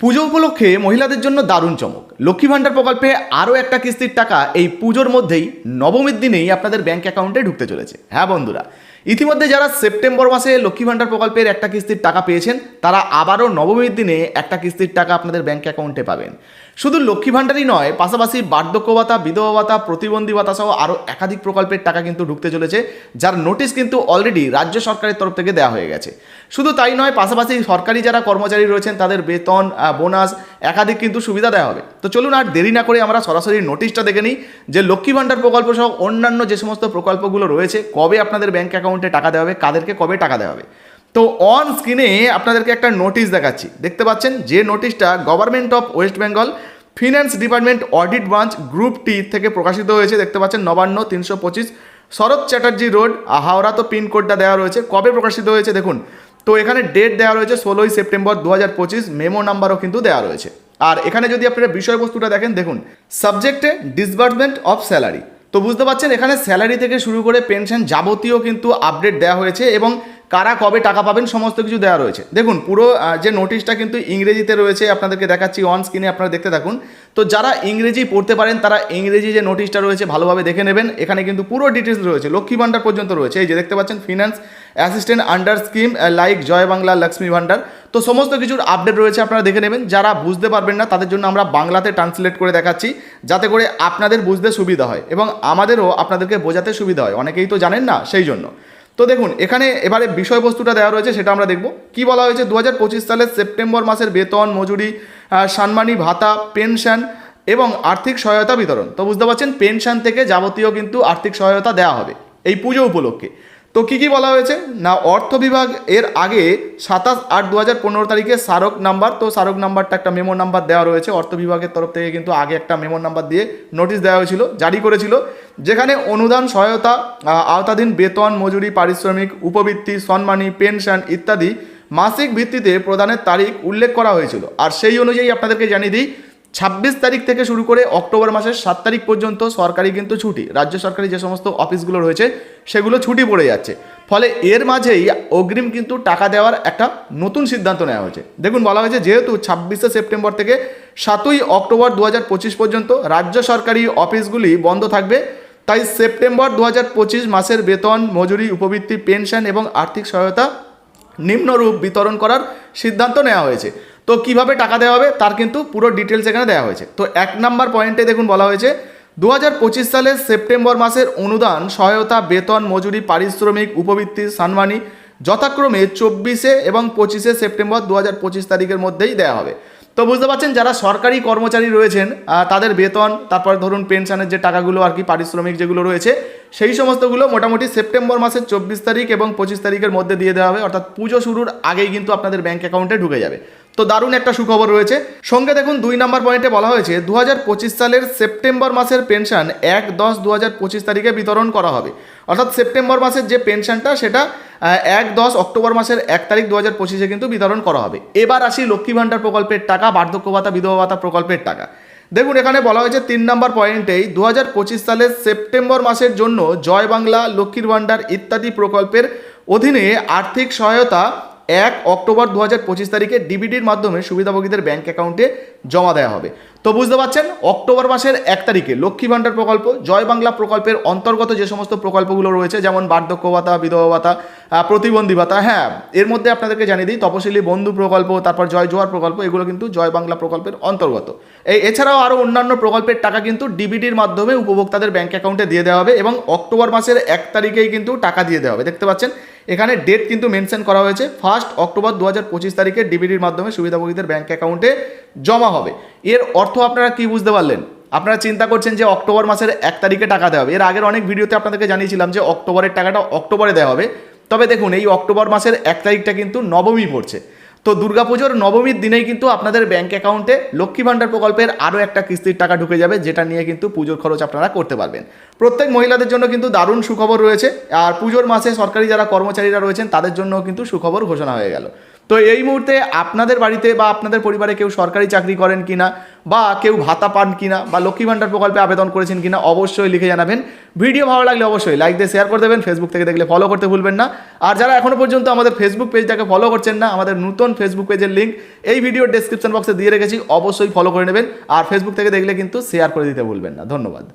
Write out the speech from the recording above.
পুজো উপলক্ষে মহিলাদের জন্য দারুণ চমক। লক্ষ্মী ভাণ্ডার প্রকল্পে আরও একটা কিস্তির টাকা এই পুজোর মধ্যেই নবমীর দিনেই আপনাদের ব্যাংক অ্যাকাউন্টে ঢুকতে চলেছে। হ্যাঁ বন্ধুরা, ইতিমধ্যে যারা সেপ্টেম্বর মাসে লক্ষ্মী ভাণ্ডার প্রকল্পের একটা কিস্তির টাকা পেয়েছেন তারা আবারও নবমীর দিনে একটা কিস্তির টাকা আপনাদের ব্যাংক অ্যাকাউন্টে পাবেন। শুধু লক্ষ্মী ভাণ্ডারই নয়, পাশাপাশি বার্ধক্য ভাতা, বিধবা ভাতা, প্রতিবন্ধী ভাতা সহ আরও একাধিক প্রকল্পের টাকা কিন্তু ঢুকতে চলেছে, যার নোটিশ কিন্তু অলরেডি রাজ্য সরকারের তরফ থেকে দেওয়া হয়ে গেছে। শুধু তাই নয়, পাশাপাশি সরকারি যারা কর্মচারী রয়েছেন তাদের বেতন, বোনাস, একাধিক কিন্তু সুবিধা দেওয়া হবে। তো চলুন আর দেরি না করে আমরা সরাসরি নোটিশটা দেখে নিই যে লক্ষ্মী ভাণ্ডার প্রকল্প সহ অন্যান্য যে সমস্ত প্রকল্পগুলো রয়েছে কবে আপনাদের ব্যাংক অ্যাকাউন্টে টাকা দেওয়া হবে, কাদেরকে কবে টাকা দেওয়া হবে। তো অন স্ক্রিনে আপনাদেরকে একটা নোটিশ দেখাচ্ছি, দেখতে পাচ্ছেন যে নোটিশটা government of West Bengal finance department audit branch group T থেকে প্রকাশিত হয়েছে। দেখতে পাচ্ছেন নবান্ন 325 শরৎ চ্যাটার্জি রোড, হাওড়া। তো পিনকোডটা দেওয়া রয়েছে, কবে প্রকাশিত হয়েছে দেখুন। তো এখানে ডেট দেওয়া রয়েছে 16ই সেপ্টেম্বর 2025, মেমো নাম্বারও কিন্তু দেওয়া রয়েছে। আর এখানে যদি আপনারা বিষয়বস্তুটা দেখেন, দেখুন সাবজেক্টে ডিসবার্সমেন্ট অফ স্যালারি। তো বুঝতে পারছেন এখানে স্যালারি থেকে শুরু করে পেনশন যাবতীয় কিন্তু আপডেট দেওয়া হয়েছে এবং কারা কবে টাকা পাবেন সমস্ত কিছু দেওয়া রয়েছে। দেখুন পুরো যে নোটিশটা কিন্তু ইংরেজিতে রয়েছে, আপনাদেরকে দেখাচ্ছি অন স্ক্রিনে, আপনারা দেখতে থাকুন। তো যারা ইংরেজি পড়তে পারেন তারা ইংরেজি যে নোটিশটা রয়েছে ভালোভাবে দেখে নেবেন। এখানে কিন্তু পুরো ডিটেলস রয়েছে, লক্ষ্মী ভাণ্ডার পর্যন্ত রয়েছে। এই যে দেখতে পাচ্ছেন finance assistant under scheme like Joy Bangla, Lakshmi Bhandar. তো সমস্ত কিছুর আপডেট রয়েছে, আপনারা দেখে নেবেন। যারা বুঝতে পারবেন না তাদের জন্য আমরা বাংলাতে ট্রান্সলেট করে দেখাচ্ছি, যাতে করে আপনাদের বুঝতে সুবিধা হয় এবং আমাদেরও আপনাদেরকে বোঝাতে সুবিধা হয়। অনেকেই তো জানেন না, সেই জন্য। তো দেখুন এখানে এবারে বিষয়বস্তুটা দেওয়া রয়েছে, সেটা আমরা দেখব। কি বলা হয়েছে, 2025 সালের সেপ্টেম্বর মাসের বেতন, মজুরি, সম্মানী ভাতা, পেনশন এবং আর্থিক সহায়তা বিতরণ। তো বুঝতে পারছেন পেনশন থেকে যাবতীয় কিন্তু আর্থিক সহায়তা দেওয়া হবে এই পুজো উপলক্ষে। তো কী কী বলা হয়েছে না, অর্থ বিভাগ এর আগে 27/8/2015 তারিখে স্মারক নাম্বার, তো স্মারক নাম্বারটা একটা মেমো নাম্বার দেওয়া রয়েছে। অর্থ বিভাগের তরফ থেকে কিন্তু আগে একটা মেমো নাম্বার দিয়ে নোটিশ দেওয়া হয়েছিল, জারি করেছিল, যেখানে অনুদান, সহায়তা, আওতাধীন বেতন, মজুরি, পারিশ্রমিক, উপবৃত্তি, সম্মানী, পেনশন ইত্যাদি মাসিক ভিত্তিতে প্রদানের তারিখ উল্লেখ করা হয়েছিল। আর সেই অনুযায়ী আপনাদেরকে জানিয়ে দিই, 26 তারিখ থেকে শুরু করে অক্টোবর মাসের 7 তারিখ পর্যন্ত সরকারি কিন্তু ছুটি, রাজ্য সরকারি যে সমস্ত অফিসগুলো রয়েছে সেগুলো ছুটি পড়ে যাচ্ছে। ফলে এর মাঝেই অগ্রিম কিন্তু টাকা দেওয়ার একটা নতুন সিদ্ধান্ত নেওয়া হয়েছে। দেখুন বলা হয়েছে যেহেতু 26শে সেপ্টেম্বর থেকে 7ই অক্টোবর 2025 পর্যন্ত রাজ্য সরকারি অফিসগুলি বন্ধ থাকবে, তাই সেপ্টেম্বর 2025 মাসের বেতন, মজুরি, উপবৃত্তি, পেনশন এবং আর্থিক সহায়তা নিম্নরূপ বিতরণ করার সিদ্ধান্ত নেওয়া হয়েছে। তো কিভাবে টাকা দেওয়া হবে তার কিন্তু পুরো ডিটেলস এখানে দেওয়া হয়েছে। তো 1 নম্বর পয়েন্টে দেখুন বলা হয়েছে 2025 সালের সেপ্টেম্বর মাসের অনুদান, সহায়তা, বেতন, মজুরি, পারিশ্রমিক, উপবৃত্তি, সম্মানী যথাক্রমে 24 এবং 25 সেপ্টেম্বর 2025 তারিখের মধ্যেই দেওয়া হবে। তো বুঝতে পারছেন যারা সরকারি কর্মচারী রয়েছেন তাদের বেতন, তারপর ধরুন পেনশনের যে টাকাগুলো আর কি, পারিশ্রমিক যেগুলো রয়েছে সেই সমস্তগুলো মোটামুটি সেপ্টেম্বর মাসের 24 তারিখ এবং 25 তারিখের মধ্যে দিয়ে দেওয়া হবে, অর্থাৎ পুজো শুরুর আগেই কিন্তু আপনাদের ব্যাংক অ্যাকাউন্টে ঢুকে যাবে। তো দারুণ একটা সুখবর রয়েছে। সঙ্গে দেখুন 2 নম্বর পয়েন্টে বলা হয়েছে 2025 সালের সেপ্টেম্বর মাসের পেনশন 1/10/2025 তারিখে বিতরণ করা হবে, অর্থাৎ সেপ্টেম্বর মাসের যে পেনশনটা সেটা 1/10 অক্টোবর মাসের 1 তারিখ 2025 কিন্তু বিতরণ করা হবে। এবার আসি লক্ষ্মী ভাণ্ডার প্রকল্পের টাকা, বার্ধক্য ভাতা, বিধবা ভাতা প্রকল্পের টাকা। দেখুন এখানে বলা হয়েছে 3 নম্বর পয়েন্টেই 2025 সালের সেপ্টেম্বর মাসের জন্য জয় বাংলা, লক্ষ্মীর ভাণ্ডার ইত্যাদি প্রকল্পের অধীনে আর্থিক সহায়তা 1 অক্টোবর 2025 তারিখে ডিবিডির মাধ্যমে সুবিধাভোগীদের ব্যাংক অ্যাকাউন্টে জমা দেওয়া হবে। তো বুঝতে পারছেন অক্টোবর মাসের 1 তারিখে লক্ষ্মী ভাণ্ডার প্রকল্প, জয় বাংলা প্রকল্পের অন্তর্গত যে সমস্ত প্রকল্পগুলো রয়েছে যেমন বার্ধক্য ভাতা, বিধবা ভাতা, প্রতিবন্ধী ভাতা, হ্যাঁ এর মধ্যে আপনাদেরকে জানিয়ে দিই তপশিলি বন্ধু প্রকল্প, তারপর জয় জোয়ার প্রকল্প, এগুলো কিন্তু জয় বাংলা প্রকল্পের অন্তর্গত। এছাড়াও আরও অন্যান্য প্রকল্পের টাকা কিন্তু ডিবিডির মাধ্যমে উপভোক্তাদের ব্যাংক অ্যাকাউন্টে দিয়ে দেওয়া হবে এবং অক্টোবর মাসের 1 তারিখেই কিন্তু টাকা দিয়ে দেওয়া হবে। দেখতে পাচ্ছেন এখানে ডেট কিন্তু মেনশন করা হয়েছে 1 অক্টোবর 2025 তারিখে ডিবিডির মাধ্যমে সুবিধাভোগীদের ব্যাংক অ্যাকাউন্টে জমা হবে। এর অর্থ আপনারা কি বুঝতে পারলেন? আপনারা চিন্তা করছেন যে অক্টোবর মাসের 1 তারিখে টাকা দেওয়া হবে। এর আগের অনেক ভিডিওতে আপনাদেরকে জানিয়েছিলাম যে অক্টোবরের টাকাটা অক্টোবরে দেওয়া হবে। তবে দেখুন এই অক্টোবর মাসের 1 তারিখটা কিন্তু নবমী পড়ছে, তো দুর্গাপুজোর নবমীর দিনেই কিন্তু আপনাদের ব্যাংক অ্যাকাউন্টে লক্ষ্মী ভাণ্ডার প্রকল্পের আরও একটা কিস্তির টাকা ঢুকে যাবে, যেটা নিয়ে কিন্তু পুজোর খরচ আপনারা করতে পারবেন। প্রত্যেক মহিলাদের জন্য কিন্তু দারুণ সুখবর রয়েছে। আর পুজোর মাসে সরকারি যারা কর্মচারীরা রয়েছেন তাদের জন্য কিন্তু সুখবর ঘোষণা হয়ে গেল। তো এই মুহূর্তে আপনাদের বাড়িতে বা আপনাদের পরিবারে কেউ সরকারি চাকরি করেন কিনা, বা কেউ ভাতা পান কিনা, বা লক্ষ্মী ভাণ্ডার প্রকল্পে আবেদন করেছেন কিনা, অবশ্যই লিখে জানাবেন। ভিডিও ভালো লাগলে অবশ্যই লাইক দিয়ে শেয়ার করে দেবেন। ফেসবুক থেকে দেখলে ফলো করতে ভুলবেন না। আর যারা এখনো পর্যন্ত আমাদের ফেসবুক পেজটাকে ফলো করছেন না, আমাদের নতুন ফেসবুক পেজের লিঙ্ক এই ভিডিওর ডেসক্রিপশন বক্সে দিয়ে রেখেছি, অবশ্যই ফলো করে নেবেন। আর ফেসবুক থেকে দেখলে কিন্তু শেয়ার করে দিতে ভুলবেন না। ধন্যবাদ।